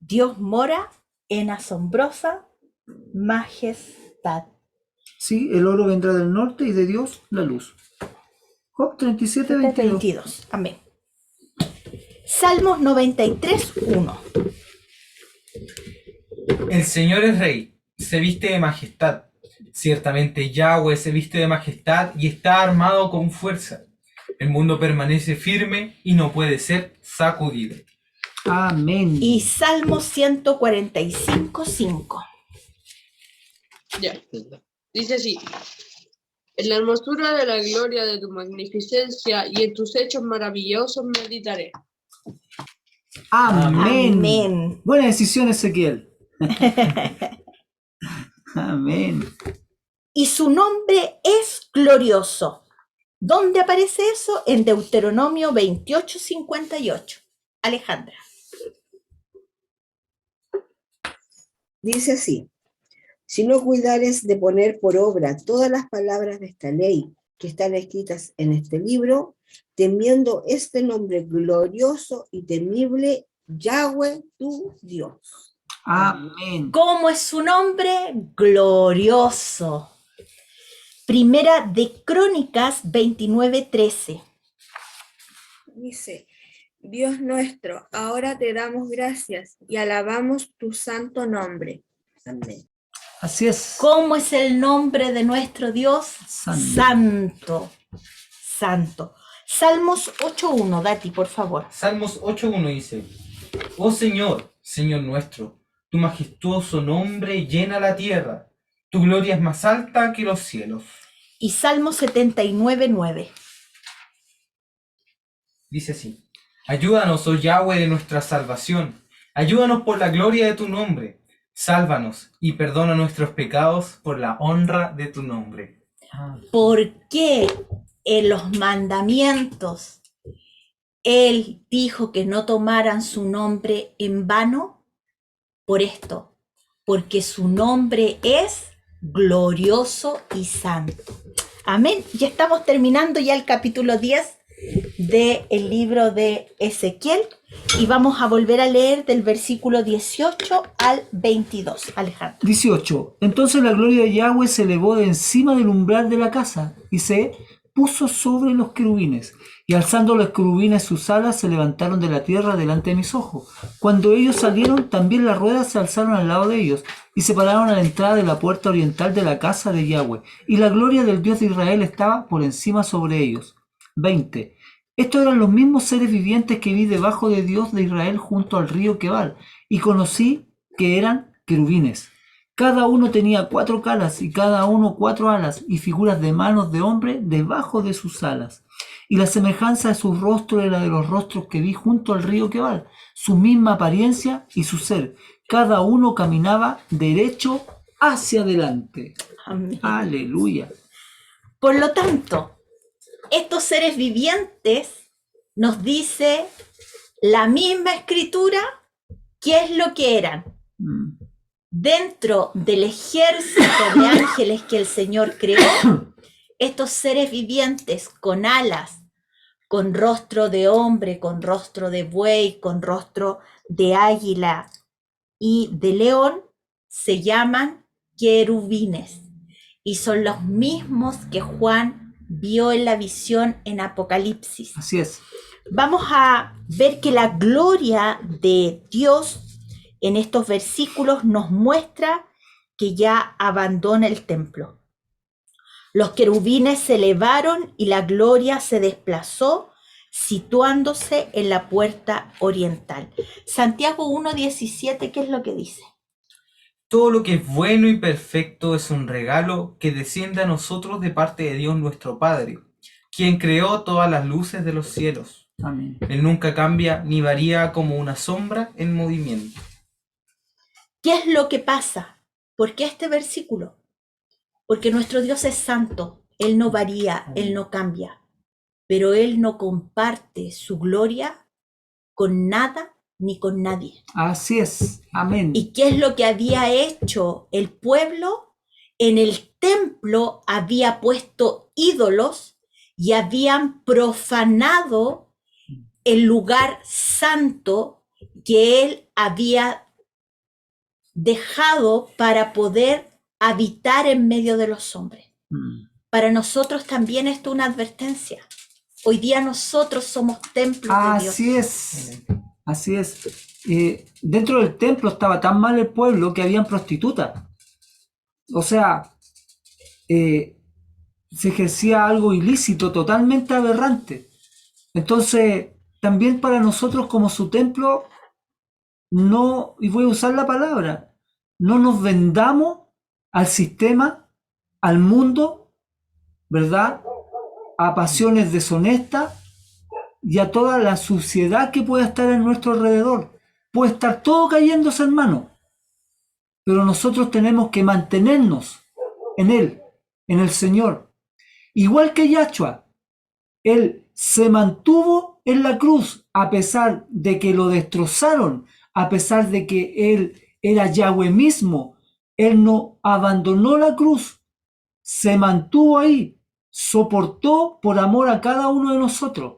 Dios mora en asombrosa majestad. Sí, el oro vendrá del norte y de Dios la luz. Job 37:22. 22. Amén. Salmos 93:1. El Señor es rey, se viste de majestad. Ciertamente Yahweh se viste de majestad y está armado con fuerza. El mundo permanece firme y no puede ser sacudido. Amén. Y Salmos 145:5. Ya. Dice así: en la hermosura de la gloria de tu magnificencia y en tus hechos maravillosos meditaré. Amén. Amén. Buena decisión, Ezequiel. Amén. Y su nombre es glorioso. ¿Dónde aparece eso? En Deuteronomio 28:58. Alejandra. Dice así: si no cuidares de poner por obra todas las palabras de esta ley que están escritas en este libro, temiendo este nombre glorioso y temible, Yahweh tu Dios. Amén. ¿Cómo es su nombre? Glorioso. Primera de Crónicas 29:13. Dice: Dios nuestro, ahora te damos gracias y alabamos tu santo nombre. Amén. Así es. ¿Cómo es el nombre de nuestro Dios? Santo. Santo. Salmos 8:1, Dati, por favor. Salmos 8:1 dice: oh Señor, Señor nuestro, tu majestuoso nombre llena la tierra, tu gloria es más alta que los cielos. Y Salmos 79:9. Dice así: ayúdanos, oh Yahweh de nuestra salvación, ayúdanos por la gloria de tu nombre, sálvanos y perdona nuestros pecados por la honra de tu nombre. ¿Por qué en los mandamientos Él dijo que no tomaran su nombre en vano? Por esto, porque su nombre es glorioso y santo. Amén. Ya estamos terminando ya el capítulo 10 del libro de Ezequiel y vamos a volver a leer del versículo 18 al 22. Alejandro. 18. Entonces la gloria de Yahweh se elevó de encima del umbral de la casa y se puso sobre los querubines. Y alzando los querubines sus alas se levantaron de la tierra delante de mis ojos. Cuando ellos salieron, también las ruedas se alzaron al lado de ellos y se pararon a la entrada de la puerta oriental de la casa de Yahweh. Y la gloria del Dios de Israel estaba por encima sobre ellos. 20. Estos eran los mismos seres vivientes que vi debajo de Dios de Israel junto al río Quebal, y conocí que eran querubines. Cada uno tenía 4 alas, y cada uno 4 alas, y figuras de manos de hombre debajo de sus alas. Y la semejanza de sus rostros era de los rostros que vi junto al río Quebal, su misma apariencia y su ser. Cada uno caminaba derecho hacia adelante. Amén. Aleluya. Por lo tanto, estos seres vivientes nos dice la misma escritura ¿Qué es lo que eran? Mm. Dentro del ejército de ángeles que el Señor creó, estos seres vivientes con alas, con rostro de hombre, con rostro de buey, con rostro de águila y de león, se llaman querubines. Y son los mismos que Juan vio en la visión en Apocalipsis. Así es. Vamos a ver que la gloria de Dios en estos versículos nos muestra que ya abandona el templo. Los querubines se elevaron y la gloria se desplazó, situándose en la puerta oriental. Santiago 1:17, ¿qué es lo que dice? Todo lo que es bueno y perfecto es un regalo que desciende a nosotros de parte de Dios nuestro Padre, quien creó todas las luces de los cielos. Amén. Él nunca cambia ni varía como una sombra en movimiento. ¿Qué es lo que pasa? ¿Por qué este versículo? Porque nuestro Dios es santo, Él no varía, Él no cambia, pero Él no comparte su gloria con nada ni con nadie. Así es. Amén. ¿Y qué es lo que había hecho el pueblo? En el templo había puesto ídolos y habían profanado el lugar santo que Él había dejado para poder habitar en medio de los hombres. Mm. Para nosotros también esto es una advertencia. Hoy día nosotros somos templos de Dios. Así es. Así es. Dentro del templo estaba tan mal el pueblo que habían prostitutas. O sea, se ejercía algo ilícito, totalmente aberrante. Entonces, también para nosotros como su templo, no, y voy a usar la palabra, no nos vendamos al sistema, al mundo, ¿verdad? A pasiones deshonestas y a toda la suciedad que pueda estar en nuestro alrededor. Puede estar todo cayéndose, hermano, pero nosotros tenemos que mantenernos en Él, en el Señor. Igual que Yahshua, Él se mantuvo en la cruz a pesar de que lo destrozaron, a pesar de que Él era Yahweh mismo. Él no abandonó la cruz, se mantuvo ahí, soportó por amor a cada uno de nosotros.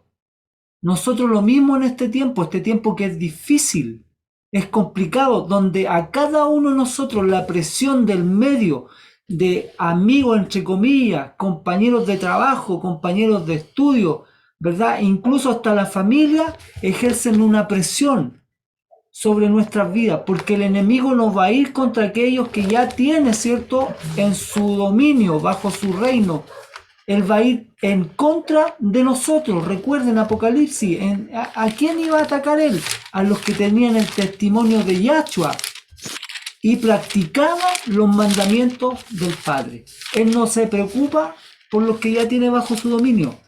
Nosotros lo mismo en este tiempo que es difícil, es complicado, donde a cada uno de nosotros la presión del medio, de amigos entre comillas, compañeros de trabajo, compañeros de estudio, ¿verdad? Incluso hasta la familia ejercen una presión sobre nuestras vidas, porque el enemigo no va a ir contra aquellos que ya tiene, ¿cierto?, en su dominio, bajo su reino. Él va a ir en contra de nosotros. Recuerden Apocalipsis, ¿a quién iba a atacar él? A los que tenían el testimonio de Yahshua y practicaban los mandamientos del Padre. Él no se preocupa por los que ya tiene bajo su dominio.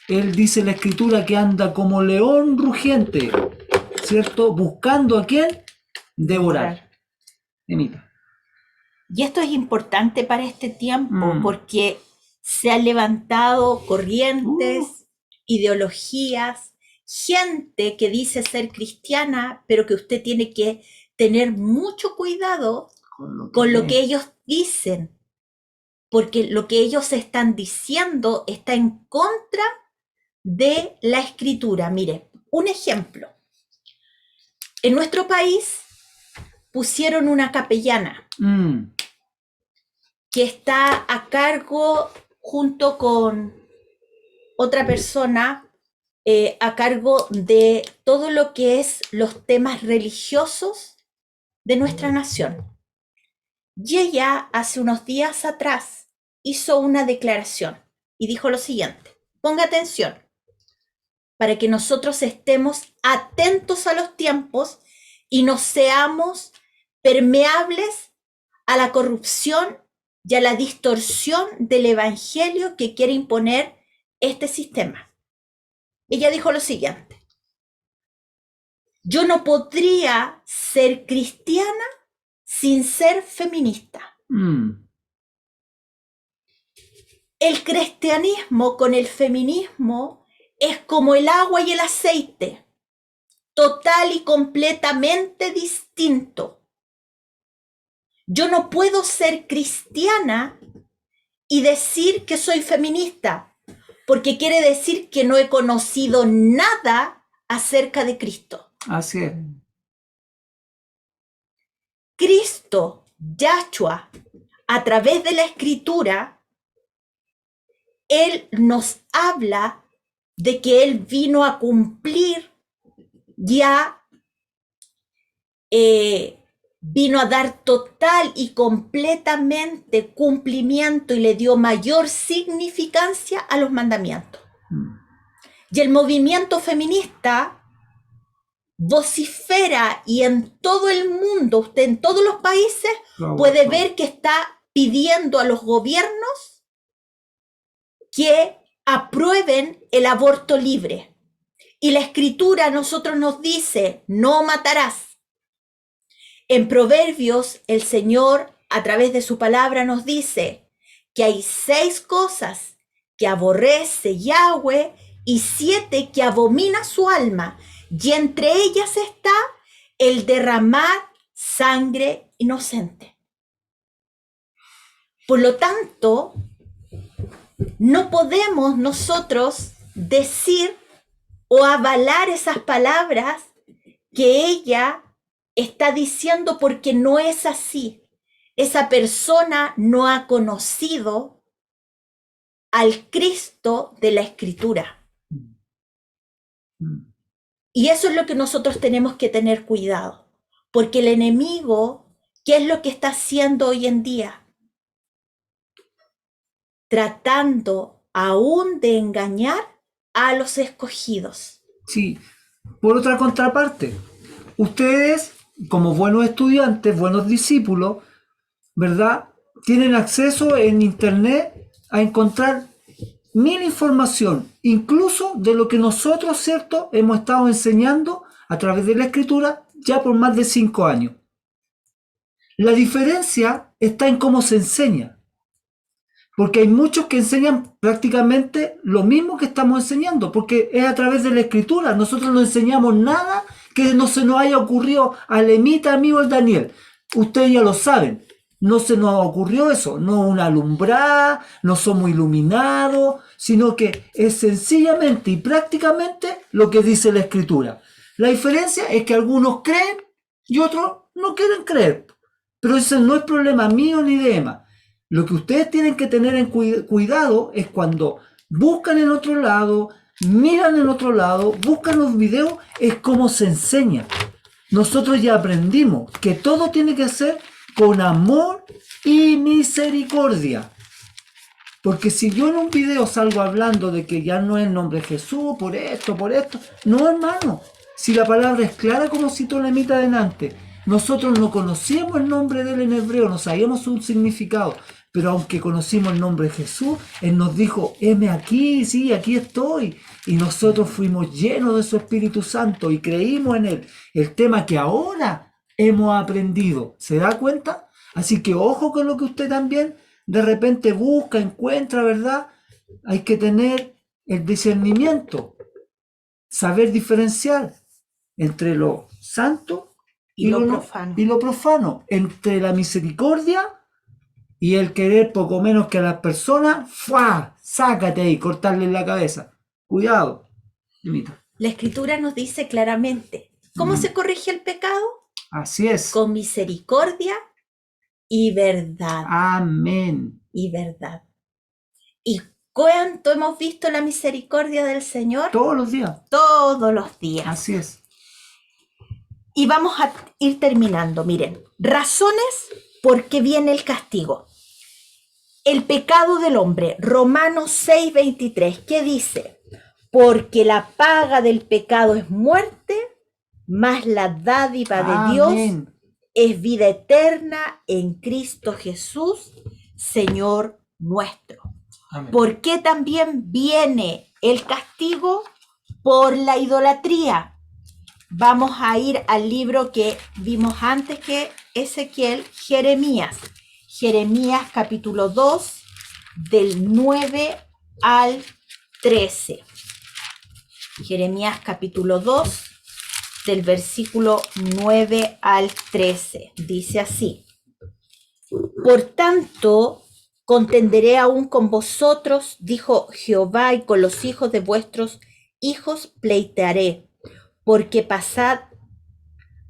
Él dice en la Escritura que anda como león rugiente, ¿cierto? Buscando a quién devorar. Emita. Y esto es importante para este tiempo Mm. porque se han levantado corrientes, ideologías, gente que dice ser cristiana, pero que usted tiene que tener mucho cuidado con lo que ellos dicen, porque lo que ellos están diciendo está en contra de la Escritura. Mire, un ejemplo. En nuestro país pusieron una capellana Mm. que está a cargo junto con otra persona a cargo de todo lo que es los temas religiosos de nuestra nación. Y ella hace unos días atrás hizo una declaración y dijo lo siguiente: ponga atención, para que nosotros estemos atentos a los tiempos y no seamos permeables a la corrupción y a la distorsión del evangelio que quiere imponer este sistema. Ella dijo lo siguiente: yo no podría ser cristiana sin ser feminista. Mm. El cristianismo con el feminismo es como el agua y el aceite. total y completamente distinto. Yo no puedo ser cristiana y decir que soy feminista, porque quiere decir que no he conocido nada acerca de Cristo. Así es. Cristo, Yahshua, a través de la Escritura, Él nos habla de que Él vino a cumplir ya, vino a dar total y completamente cumplimiento y le dio mayor significancia a los mandamientos. Y el movimiento feminista vocifera, y en todo el mundo, usted en todos los países puede ver que está pidiendo a los gobiernos que aprueben el aborto libre. Y la Escritura a nosotros nos dice, no matarás. En Proverbios, el Señor, a través de su palabra, nos dice que hay 6 cosas que aborrece Yahweh y 7 que abomina su alma. Y entre ellas está el derramar sangre inocente. Por lo tanto, no podemos nosotros decir o avalar esas palabras que ella está diciendo, porque no es así. Esa persona no ha conocido al Cristo de la Escritura. Y eso es lo que nosotros tenemos que tener cuidado, porque el enemigo, ¿qué es lo que está haciendo hoy en día? Tratando aún de engañar a los escogidos. Sí, por otra contraparte, ustedes, como buenos estudiantes, buenos discípulos, ¿verdad? Tienen acceso en internet a encontrar 1000 información, incluso de lo que nosotros, ¿cierto?, hemos estado enseñando a través de la Escritura ya por más de 5 años. La diferencia está en cómo se enseña. Porque hay muchos que enseñan prácticamente lo mismo que estamos enseñando, porque es a través de la Escritura. Nosotros no enseñamos nada que no se nos haya ocurrido a Lemita, a mí o al Daniel. Ustedes ya lo saben. No se nos ocurrió eso, no una alumbrada, no somos iluminados, sino que es sencillamente y prácticamente lo que dice la Escritura. La diferencia es que algunos creen y otros no quieren creer. Pero ese no es problema mío ni de Emma. Lo que ustedes tienen que tener en cuidado es cuando buscan en otro lado, miran en otro lado, buscan los videos, es cómo se enseña. Nosotros ya aprendimos que todo tiene que ser con amor y misericordia. Porque si yo en un video salgo hablando de que ya no es el nombre de Jesús, por esto, no, hermano. Si la palabra es clara, como citó Lemita adelante, nosotros no conocíamos el nombre de él en hebreo, no sabíamos su significado. Pero aunque conocimos el nombre de Jesús, Él nos dijo, heme aquí, sí, aquí estoy. Y nosotros fuimos llenos de su Espíritu Santo y creímos en Él. El tema que ahora hemos aprendido, ¿se da cuenta? Así que ojo con lo que usted también de repente busca, encuentra, ¿verdad? Hay que tener el discernimiento, saber diferenciar entre lo santo y lo profano, entre la misericordia y el querer poco menos que a las personas, ¡fua! Sácate ahí, cortarle la cabeza. Cuidado. Limita. La Escritura nos dice claramente, ¿cómo se corrige el pecado? Así es. Con misericordia y verdad. Amén. Y verdad. ¿Y cuánto hemos visto la misericordia del Señor? Todos los días. Todos los días. Así es. Y vamos a ir terminando. Miren, razones por qué viene el castigo. El pecado del hombre, Romanos 6:23, ¿qué dice? Porque la paga del pecado es muerte, mas la dádiva de Dios es vida eterna en Cristo Jesús, Señor nuestro. Amén. ¿Por qué también viene el castigo? Por la idolatría. Vamos a ir al libro que vimos antes que Ezequiel, Jeremías. Jeremías capítulo 2, del 9 al 13. Jeremías capítulo 2, del versículo 9 al 13. Dice así: Por tanto, contenderé aún con vosotros, dijo Jehová, y con los hijos de vuestros hijos pleitearé, porque pasad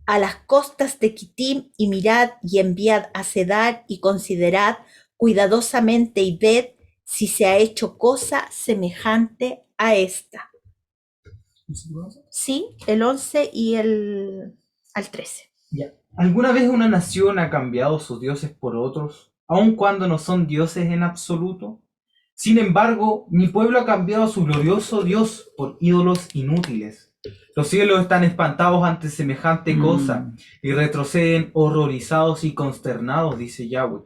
a las costas de Kittim y mirad y enviad a Cedar y considerad cuidadosamente y ved si se ha hecho cosa semejante a esta. Sí, el 11 y el al 13. Ya. ¿Alguna vez una nación ha cambiado sus dioses por otros, aun cuando no son dioses en absoluto? Sin embargo, mi pueblo ha cambiado a su glorioso Dios por ídolos inútiles. Los cielos están espantados ante semejante cosa y retroceden horrorizados y consternados, dice Yahweh.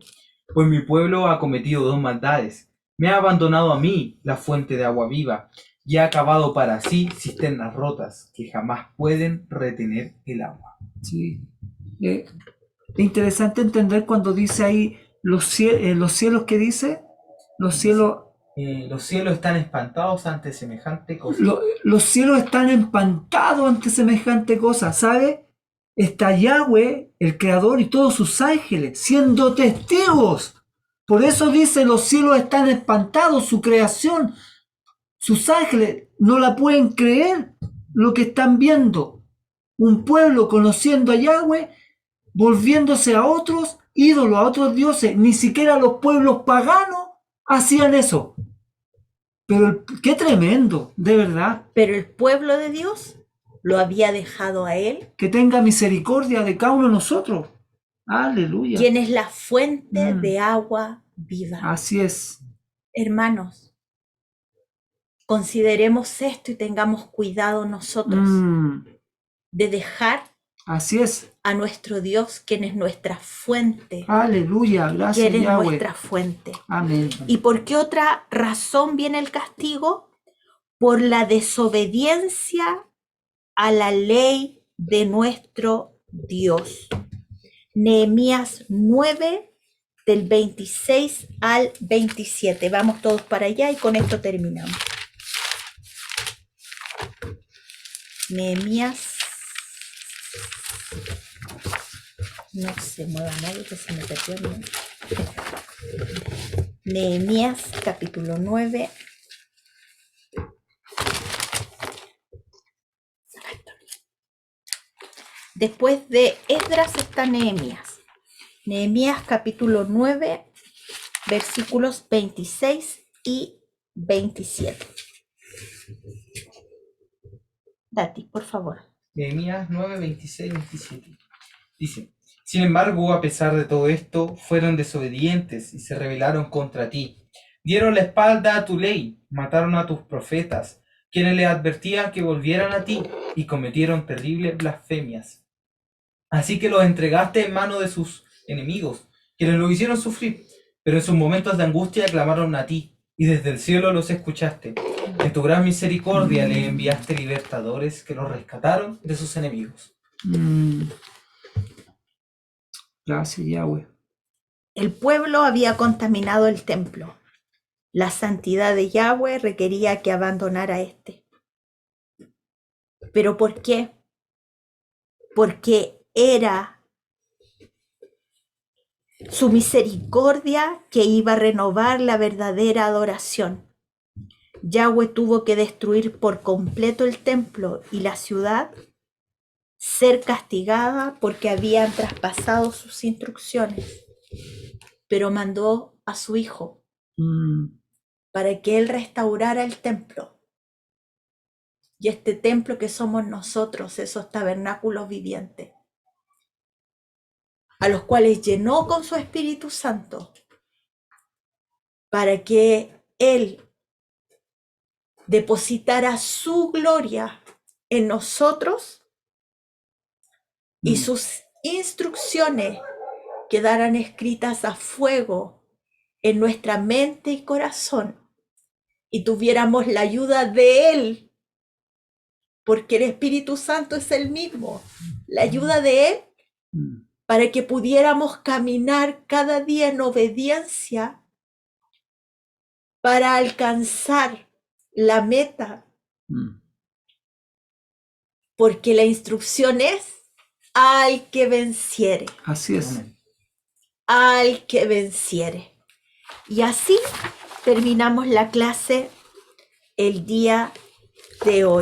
Pues mi pueblo ha cometido dos maldades. Me ha abandonado a mí, la fuente de agua viva, y ha cavado para sí cisternas rotas que jamás pueden retener el agua. Sí. Es interesante entender cuando dice ahí los cielos, ¿qué dice? Los cielos, Los cielos están espantados ante semejante cosa. los cielos están espantados ante semejante cosa, ¿sabe? Está Yahweh, el Creador, y todos sus ángeles siendo testigos. Por eso dice, los cielos están espantados, su creación, sus ángeles no la pueden creer lo que están viendo. Un pueblo conociendo a Yahweh, volviéndose a otros ídolos, a otros dioses. Ni siquiera los pueblos paganos hacían eso. Pero qué tremendo, de verdad. Pero el pueblo de Dios lo había dejado a él, Que tenga misericordia de cada uno de nosotros. Aleluya. quien es la fuente Mm. de agua viva. Así es. Hermanos, consideremos esto y tengamos cuidado nosotros Mm. de dejar Así es. a nuestro Dios, quien es nuestra fuente, Aleluya. quien Gracias, es Yahweh. nuestra fuente. Amén. ¿Y por qué otra razón viene el castigo? Por la desobediencia a la ley de nuestro Dios. Nehemías 9, del 26 al 27. Vamos todos para allá y con esto terminamos. Nehemías. No se mueva nadie que se me perdió. ¿No? Nehemías capítulo 9. Después de Esdras está Nehemías. Nehemías capítulo 9, versículos 26 y 27. Dati, por favor. Nehemías 9, 26, 27. Dice: Sin embargo, a pesar de todo esto, fueron desobedientes y se rebelaron contra ti. Dieron la espalda a tu ley, mataron a tus profetas, quienes le advertían que volvieran a ti, y cometieron terribles blasfemias. Así que los entregaste en manos de sus enemigos, quienes lo hicieron sufrir, pero en sus momentos de angustia clamaron a ti, y desde el cielo los escuchaste. En tu gran misericordia le enviaste libertadores que los rescataron de sus enemigos. Gracias, Yahweh. El pueblo había contaminado el templo. La santidad de Yahweh requería que abandonara este. ¿Pero por qué? Porque era su misericordia que iba a renovar la verdadera adoración. Yahweh tuvo que destruir por completo el templo y la ciudad, ser castigada porque habían traspasado sus instrucciones, pero mandó a su hijo para que él restaurara el templo. Y este templo que somos nosotros, esos tabernáculos vivientes, a los cuales llenó con su Espíritu Santo, para que Él depositara su gloria en nosotros y sus instrucciones quedaran escritas a fuego en nuestra mente y corazón, y tuviéramos la ayuda de Él, porque el Espíritu Santo es el mismo, la ayuda de Él, para que pudiéramos caminar cada día en obediencia para alcanzar la meta porque la instrucción es al que venciere, Así es. Amén. al que venciere. Y así terminamos la clase el día de hoy.